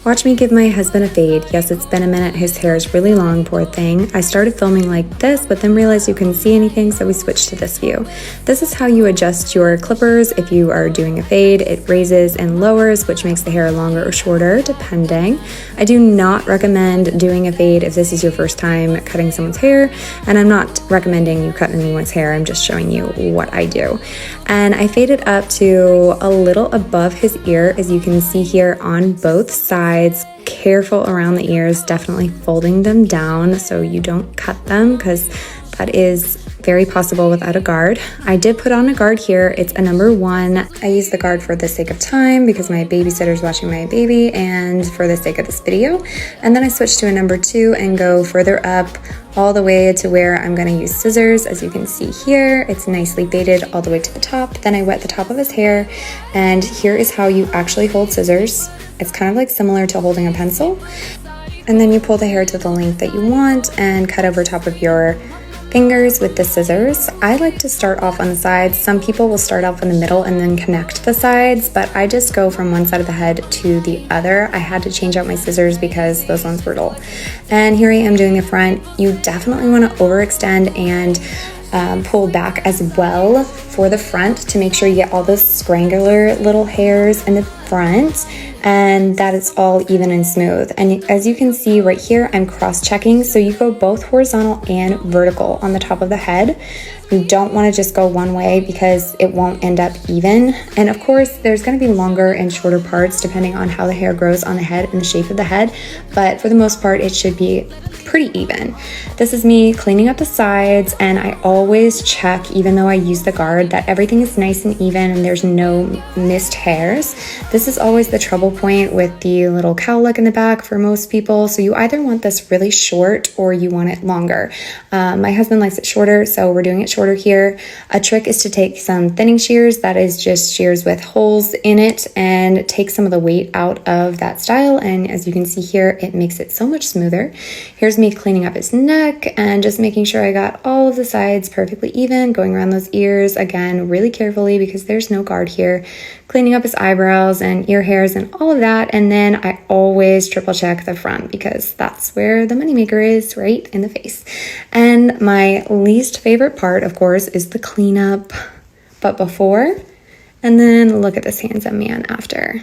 Watch me give my husband a fade. Yes, it's been a minute. His hair is really long, poor thing. I started filming like this, but then realized you couldn't see anything, so we switched to this view. This is how you adjust your clippers. If you are doing a fade, it raises and lowers, which makes the hair longer or shorter, depending. I do not recommend doing a fade if this is your first time cutting someone's hair, and I'm not recommending you cut anyone's hair. I'm just showing you what I do. And I faded up to a little above his ear, as you can see here on both sides. Careful around the ears, definitely folding them down so you don't cut them, because that is very possible without a guard. I did put on a guard here. It's a number 1. I use the guard for the sake of time because my babysitter's watching my baby and for the sake of this video. And then I switch to a number 2 and go further up all the way to where I'm going to use scissors. As you can see here, it's nicely faded all the way to the top. Then I wet the top of his hair, and here is how you actually hold scissors. It's kind of like similar to holding a pencil. And then you pull the hair to the length that you want and cut over top of your fingers with the scissors. I like to start off on the sides. Some people will start off in the middle and then connect the sides, but I just go from one side of the head to the other. I had to change out my scissors because those ones were dull. And here I am doing the front. You definitely want to overextend and pull back as well for the front to make sure you get all those scrangular little hairs in the front and that it's all even and smooth. And as you can see right here, I'm cross-checking, so you go both horizontal and vertical on the top of the head. You don't want to just go one way because it won't end up even. And of course, there's going to be longer and shorter parts depending on how the hair grows on the head and the shape of the head, but for the most part, it should be pretty even. This is me cleaning up the sides, and I always check, even though I use the guard, that everything is nice and even and there's no missed hairs. This is always the trouble point with the little cowlick in the back for most people. So you either want this really short or you want it longer. My husband likes it shorter, so we're doing it shorter here. A trick is to take some thinning shears, that is just shears with holes in it, and take some of the weight out of that style. And as you can see here, it makes it so much smoother. Here's me cleaning up his neck and just making sure I got all of the sides perfectly even, going around those ears again really carefully because there's no guard here, cleaning up his eyebrows and ear hairs and all of that. And then I always triple check the front because that's where the moneymaker is, right in the face. And my least favorite part, of course, is the cleanup, but before, and then look at this handsome man after.